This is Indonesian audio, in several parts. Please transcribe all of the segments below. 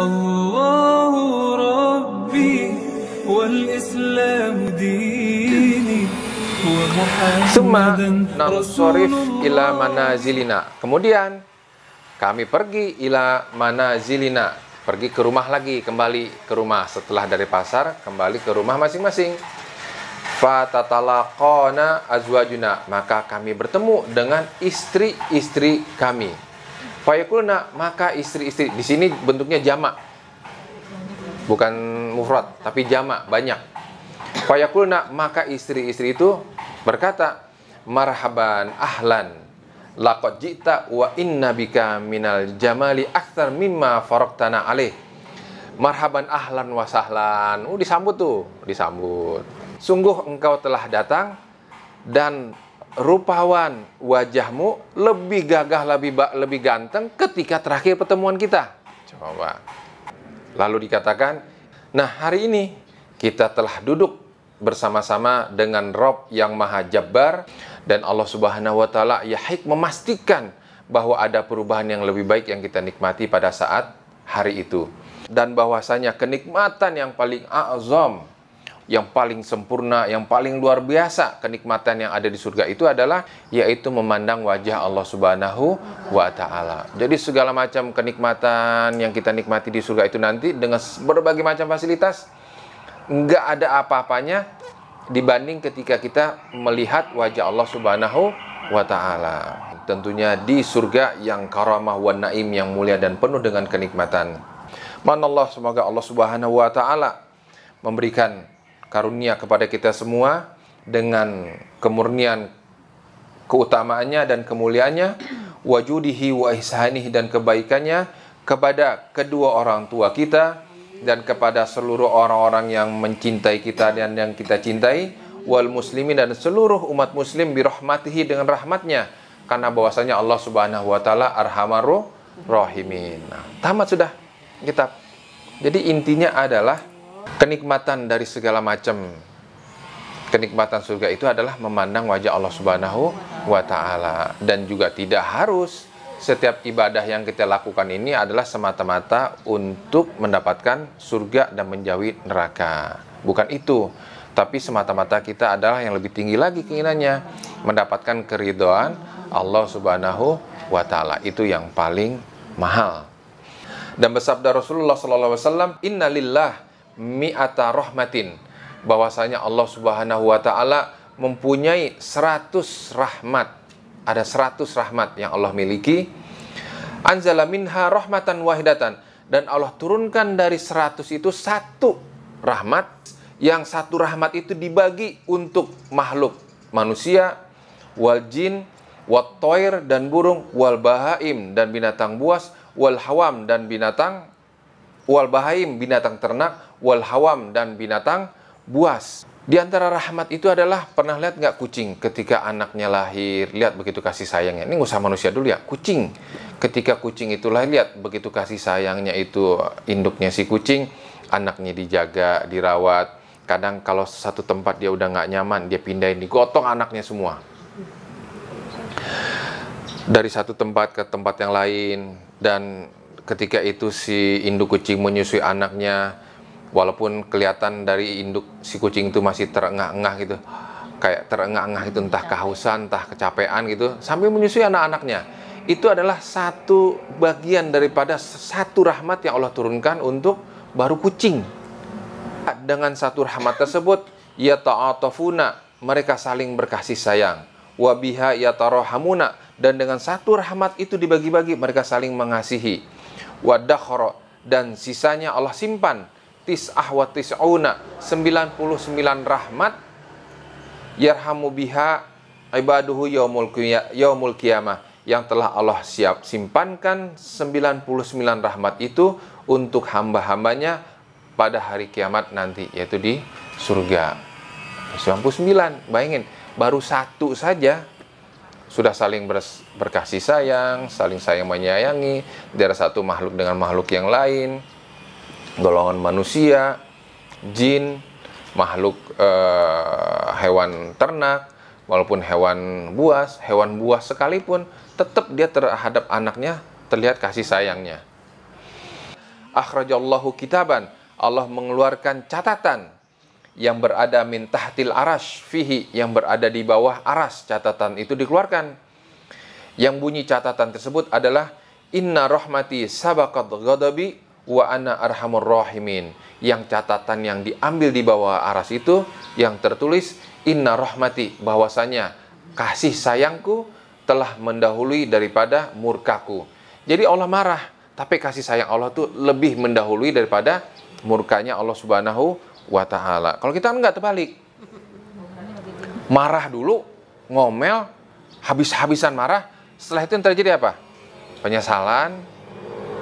الله ربي والإسلام ديني Summa nansorif ila manazilina. Kemudian kami pergi ila manazilina, pergi ke rumah lagi, kembali ke rumah setelah dari pasar, kembali ke rumah masing-masing. Fatatalaqana azwajuna, maka kami bertemu dengan istri-istri kami. Fayaqulna, maka istri-istri di sini bentuknya jamak, bukan mufrad tapi jamak, banyak. Fayaqulna, maka istri-istri itu berkata, marhaban ahlan laqad ji'ta wa inna bika minal jamali aktsar mimma faraqtana alaih. Marhaban ahlan wa sahlan. Disambut tuh, disambut. Sungguh engkau telah datang dan rupawan wajahmu, lebih gagah, lebih ganteng ketika terakhir pertemuan kita. Coba. Lalu dikatakan, nah hari ini kita telah duduk bersama-sama dengan Rob yang Maha Jabbar, dan Allah Subhanahu wa Ta'ala yahik memastikan bahwa ada perubahan yang lebih baik yang kita nikmati pada saat hari itu, dan bahwasanya kenikmatan yang paling azam, yang paling sempurna, yang paling luar biasa, kenikmatan yang ada di surga itu adalah yaitu memandang wajah Allah Subhanahu wa Ta'ala. Jadi segala macam kenikmatan yang kita nikmati di surga itu nanti dengan berbagai macam fasilitas, nggak ada apa-apanya dibanding ketika kita melihat wajah Allah Subhanahu wa Ta'ala. Tentunya di surga yang karamah wa naim, yang mulia dan penuh dengan kenikmatan. Manallah, semoga Allah Subhanahu wa Ta'ala memberikan karunia kepada kita semua dengan kemurnian keutamaannya dan kemuliaannya, wajudihi wa ihsanihi, dan kebaikannya kepada kedua orang tua kita dan kepada seluruh orang-orang yang mencintai kita dan yang kita cintai, wal muslimin, dan seluruh umat muslim, birahmatihi, dengan rahmatnya, karena bahwasanya Allah Subhanahu wa Ta'ala arhamar rahimin. Nah, tamat sudah kitab. Jadi intinya adalah kenikmatan dari segala macam kenikmatan surga itu adalah memandang wajah Allah Subhanahu wa Ta'ala, dan juga tidak harus setiap ibadah yang kita lakukan ini adalah semata-mata untuk mendapatkan surga dan menjauhi neraka. Bukan itu. Tapi semata-mata kita adalah yang lebih tinggi lagi keinginannya, mendapatkan keridhaan Allah Subhanahu wa Ta'ala. Itu yang paling mahal. Dan bersabda Rasulullah SAW, Inna lillah mi'ata rahmatin, bahwasanya Allah Subhanahu wa Ta'ala mempunyai 100 rahmat. Ada 100 rahmat yang Allah miliki. Anzala minha rahmatan wahidatan, dan Allah turunkan dari 100 itu satu rahmat, yang satu rahmat itu dibagi untuk makhluk manusia, wal jin, wat toir, dan burung, wal bahaim, dan binatang buas, wal hawam, dan binatang, wal bahaim, binatang ternak, wal hawam, dan binatang buas. Di antara rahmat itu adalah, pernah lihat nggak kucing ketika anaknya lahir, lihat begitu kasih sayangnya. Ini nggak usah manusia dulu ya, kucing. Ketika kucing itu lahir, lihat begitu kasih sayangnya itu induknya si kucing, anaknya dijaga, dirawat. Kadang kalau satu tempat dia udah nggak nyaman, dia pindahin, digotong anaknya semua. Dari satu tempat ke tempat yang lain, dan ketika itu si induk kucing menyusui anaknya, walaupun kelihatan dari induk si kucing itu masih terengah-engah gitu, kayak terengah-engah itu, entah kehausan, entah kecapean gitu, sambil menyusui anak-anaknya. Itu adalah satu bagian daripada satu rahmat yang Allah turunkan untuk baru kucing. Dengan satu rahmat tersebut, yata'atafuna, mereka saling berkasih sayang. Wabiha yatarahamuna, dan dengan satu rahmat itu dibagi-bagi, mereka saling mengasihi. Wadakhara, dan sisanya Allah simpan. Tis'ah wa tis'una, 99 rahmat, yarhamu biha ibaduhu yaumul qiyamah, yang telah Allah simpankan 99 rahmat itu untuk hamba-hambanya pada hari kiamat nanti, yaitu di surga. 99, bayangin, baru satu saja sudah saling berkasih sayang, saling sayang menyayangi dari satu makhluk dengan makhluk yang lain, golongan manusia, jin, makhluk hewan ternak, walaupun hewan buas sekalipun, tetap dia terhadap anaknya terlihat kasih sayangnya. akhrajallahu kitaban, Allah mengeluarkan catatan yang berada min tahtil arash fihi, yang berada di bawah aras. Catatan itu dikeluarkan. Yang bunyi catatan tersebut adalah inna rahmati sabaqat ghadabi wa ana arhamur rahimin. Yang catatan yang diambil di bawah aras itu yang tertulis inna rahmati, bahwasanya kasih sayangku telah mendahului daripada murkaku. Jadi Allah marah, tapi kasih sayang Allah itu lebih mendahului daripada murkanya Allah Subhanahu wa ta'ala. Kalau kita enggak, terbalik. Marah dulu, ngomel, habis-habisan marah, setelah itu yang terjadi apa? Penyesalan,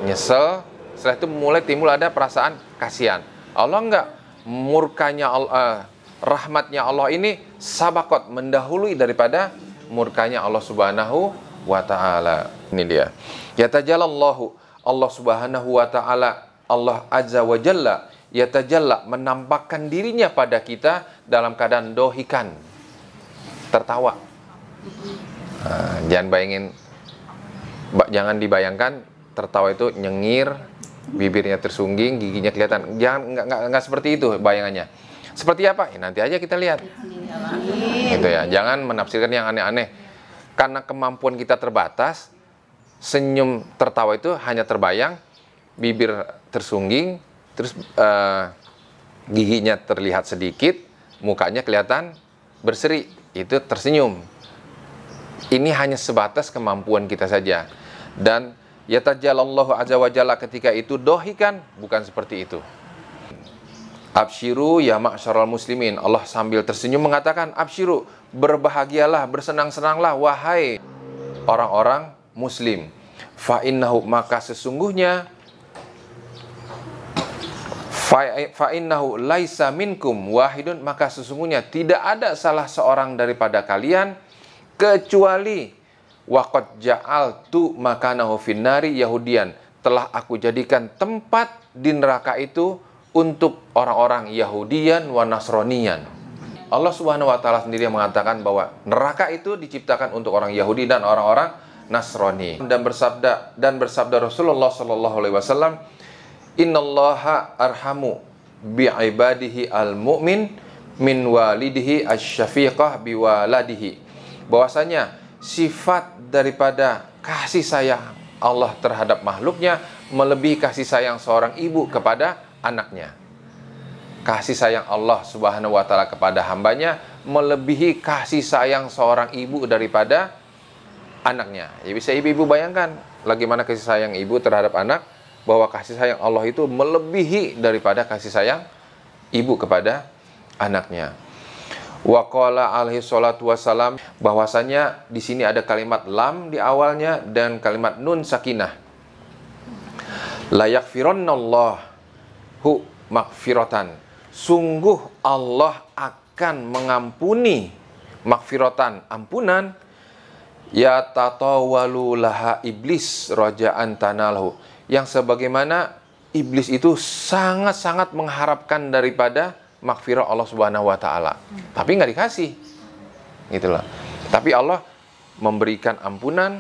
nyesel, setelah itu mulai timbul ada perasaan kasihan. Allah enggak, murkanya Allah, rahmatnya Allah ini sabakot, mendahului daripada murkanya Allah Subhanahu wa ta'ala. Ini dia. Yatajallallahu, Allah Subhanahu wa ta'ala, Allah Azza wa Jalla, yatajalla, menampakkan dirinya pada kita dalam keadaan dohikan, tertawa. Jangan dibayangkan tertawa itu nyengir, bibirnya tersungging, giginya kelihatan. Nggak seperti itu bayangannya. Seperti apa? Ya, nanti aja kita lihat. Gitu ya. Jangan menafsirkan yang aneh-aneh. Karena kemampuan kita terbatas, senyum tertawa itu hanya terbayang, bibir tersungging, terus giginya terlihat sedikit, mukanya kelihatan berseri, itu tersenyum. Ini hanya sebatas kemampuan kita saja. Dan yatajallallahu azza wa jalla ketika itu dohikan, bukan seperti itu. Absyiru ya ma'syaral muslimin, Allah sambil tersenyum mengatakan, absyiru, berbahagialah, bersenang-senanglah wahai orang-orang muslim. Fa innahu, maka sesungguhnya, fa innahu laisa minkum wahidun, maka sesungguhnya tidak ada salah seorang daripada kalian kecuali waqad ja'altu makanahu finnari yahudian, telah aku jadikan tempat di neraka itu untuk orang-orang Yahudian wa Nasronian. Allah Subhanahu wa ta'ala sendiri yang mengatakan bahwa neraka itu diciptakan untuk orang Yahudi dan orang-orang Nasrani. Dan bersabda Rasulullah sallallahu alaihi wasallam, innallaha arhamu bi'ibadihi al-mu'min min walidihi asy-syafiqah biwaladihi. Bahwasanya sifat daripada kasih sayang Allah terhadap makhluknya melebihi kasih sayang seorang ibu kepada anaknya. Kasih sayang Allah Subhanahu wa ta'ala kepada hambanya melebihi kasih sayang seorang ibu daripada anaknya. Ya bisa ibu-ibu bayangkan bagaimana kasih sayang ibu terhadap anak, bahwa kasih sayang Allah itu melebihi daripada kasih sayang ibu kepada anaknya. Wa qala alaihi salatu wassalam, bahwasanya di sini ada kalimat lam di awalnya dan kalimat nun sakinah. La yakfirannallahu makfiratan, sungguh Allah akan mengampuni, makfiratan, ampunan, ya tatawalu laha iblis raja'an tanalahu, yang sebagaimana iblis itu sangat-sangat mengharapkan daripada makfirah Allah Subhanahu wa ta'ala, tapi nggak dikasih, gitu loh. Tapi Allah memberikan ampunan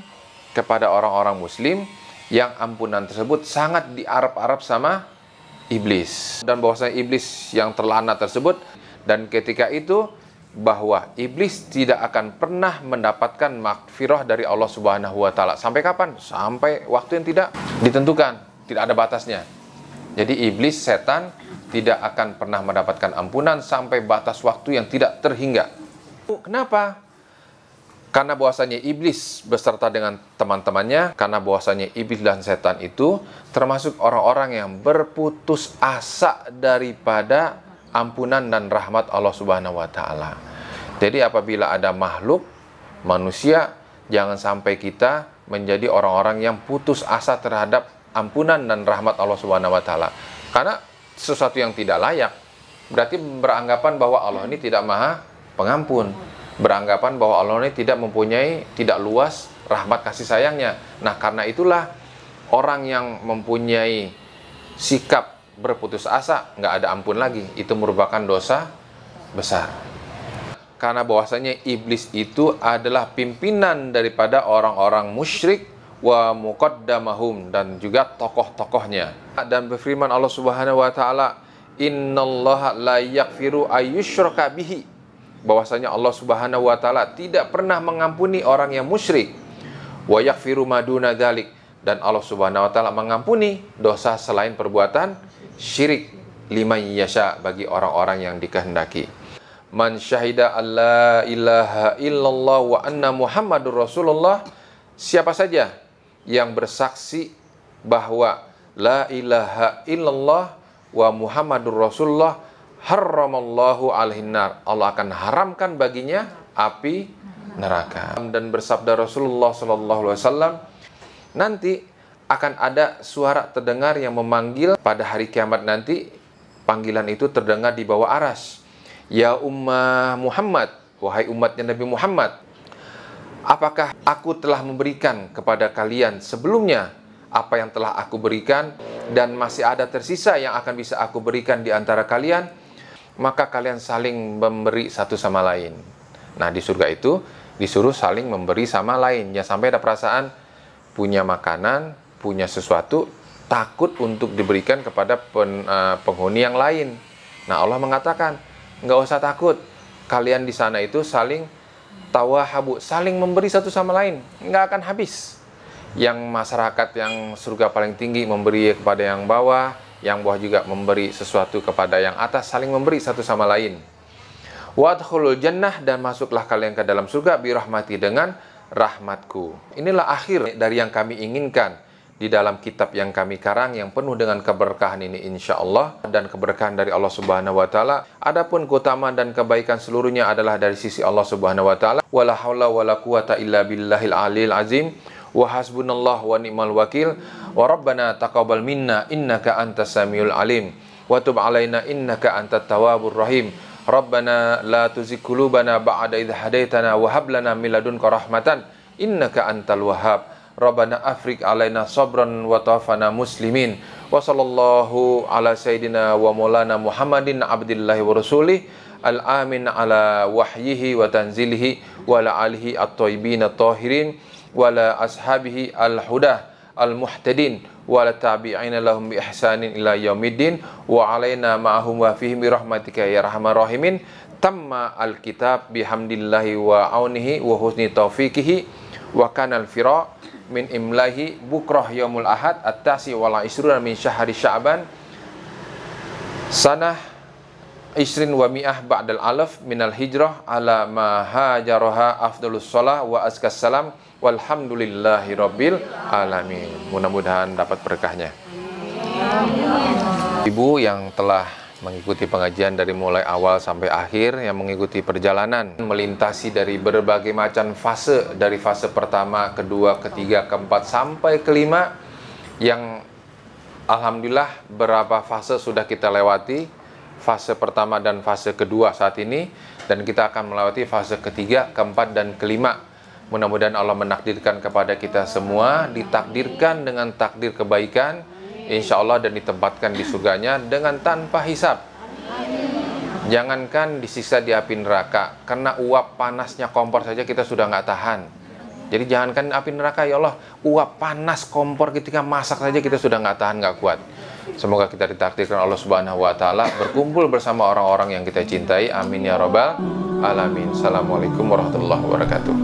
kepada orang-orang muslim, yang ampunan tersebut sangat diarap-arap sama iblis. Dan bahwasanya iblis yang terlaknat tersebut, dan ketika itu bahwa iblis tidak akan pernah mendapatkan makfirah dari Allah Subhanahu wa ta'ala. Sampai kapan? Sampai waktu yang tidak ditentukan, tidak ada batasnya. Jadi iblis, setan, tidak akan pernah mendapatkan ampunan sampai batas waktu yang tidak terhingga. Kenapa? Karena bahwasanya iblis beserta dengan teman-temannya, karena bahwasanya iblis dan setan itu termasuk orang-orang yang berputus asa daripada ampunan dan rahmat Allah Subhanahu wa ta'ala. Jadi apabila ada makhluk manusia, jangan sampai kita menjadi orang-orang yang putus asa terhadap ampunan dan rahmat Allah Subhanahu wa ta'ala. Karena sesuatu yang tidak layak berarti beranggapan bahwa Allah ini tidak maha pengampun, beranggapan bahwa Allah ini tidak luas rahmat kasih sayangnya. Nah, karena itulah orang yang mempunyai sikap berputus asa, nggak ada ampun lagi, itu merupakan dosa besar. Karena bahwasanya iblis itu adalah pimpinan daripada orang-orang musyrik, wa muqaddamahum, dan juga tokoh-tokohnya. Dan berfirman Allah Subhanahu wa taala, innallaha la yaghfiru ayyushraka bihi, bahwasanya Allah Subhanahu wa taala tidak pernah mengampuni orang yang musyrik, wa yaghfiru ma duna dzalik, dan Allah Subhanahu wa taala mengampuni dosa selain perbuatan syirik, liman yasha, bagi orang-orang yang dikehendaki. Man syahida alla ilaha illallah wa anna muhammadur rasulullah, siapa saja yang bersaksi bahwa la ilaha illallah wa muhammadur rasulullah, harramallahu alaihin nar, Allah akan haramkan baginya api neraka. Dan bersabda Rasulullah sallallahu alaihi wasallam, nanti akan ada suara terdengar yang memanggil pada hari kiamat nanti. Panggilan itu terdengar di bawah aras. Ya ummah Muhammad, wahai umatnya Nabi Muhammad, apakah aku telah memberikan kepada kalian sebelumnya apa yang telah aku berikan, dan masih ada tersisa yang akan bisa aku berikan di antara kalian? Maka kalian saling memberi satu sama lain. Nah, di surga itu disuruh saling memberi sama lain. Jangan sampai ada perasaan punya makanan, punya sesuatu, takut untuk diberikan kepada penghuni yang lain. Nah, Allah mengatakan, nggak usah takut, kalian di sana itu saling tawahabu, saling memberi satu sama lain, nggak akan habis. Yang masyarakat yang surga paling tinggi memberi kepada yang bawah, yang bawah juga memberi sesuatu kepada yang atas, saling memberi satu sama lain. Wadkhulul jannah, dan masuklah kalian ke dalam surga birahmati, dengan rahmatku. Inilah akhir dari yang kami inginkan di dalam kitab yang kami karang, yang penuh dengan keberkahan ini insya Allah, dan keberkahan dari Allah Subhanahu wa taala. Adapun keutamaan dan kebaikan seluruhnya adalah dari sisi Allah Subhanahu wa taala. Wala haula wala quwata illa billahil aliyil azim. Wa hasbunallah wa ni'mal wakil. Wa rabbana taqabbal minna innaka antas samiul alim. Wa tub alaina innaka antat tawwabur rahim. Rabbana la tuzigh qulubana ba'da idh hadaitana wa hab lana min ladunka rahmatan innaka antal wahhab. Rabbana afrik alaina sabran wa tawaffana muslimin. Wa sallallahu ala sayyidina wa maulana Muhammadin abdillahi wa rasulih al-amin ala wahyihi wa tanzilihi wa ala alihi at-thayyibin at-tahirin wa ala ashabihi al-hudah al-muhtadin wa ala tabi'ina lahum bi ihsanin ila yaumiddin wa alaina ma'ahum wa fihim bi rahmatika ya arhamar rahimin. Tamma al-kitab bihamdillahi wa aunihi wa husni taufiqihi wa kanal fira min imlahi bukrah yaumul ahad at-tasi wal isruna min syahri sya'ban sanah isrin wa mi'ah ba'dal alaf minal hijrah ala ma hajaroha afdalus shalah wa azkas salam walhamdulillahi rabbil alamin. Mudah-mudahan dapat berkahnya. Ibu yang telah mengikuti pengajian dari mulai awal sampai akhir, yang mengikuti perjalanan melintasi dari berbagai macam fase, dari fase pertama, kedua, ketiga, keempat sampai kelima, yang alhamdulillah berapa fase sudah kita lewati, fase pertama dan fase kedua saat ini, dan kita akan melewati fase ketiga, keempat, dan kelima. Mudah-mudahan Allah menakdirkan kepada kita semua, ditakdirkan dengan takdir kebaikan insya Allah, dan ditempatkan di surganya dengan tanpa hisab. Jangankan disiksa di api neraka, karena uap panasnya kompor saja kita sudah nggak tahan. Jadi jangankan api neraka, ya Allah, uap panas kompor ketika masak saja kita sudah nggak tahan, nggak kuat. Semoga kita ditakdirkan Allah Subhanahu wa taala berkumpul bersama orang-orang yang kita cintai. Amin ya rabbal alamin. Assalamualaikum warahmatullahi wabarakatuh.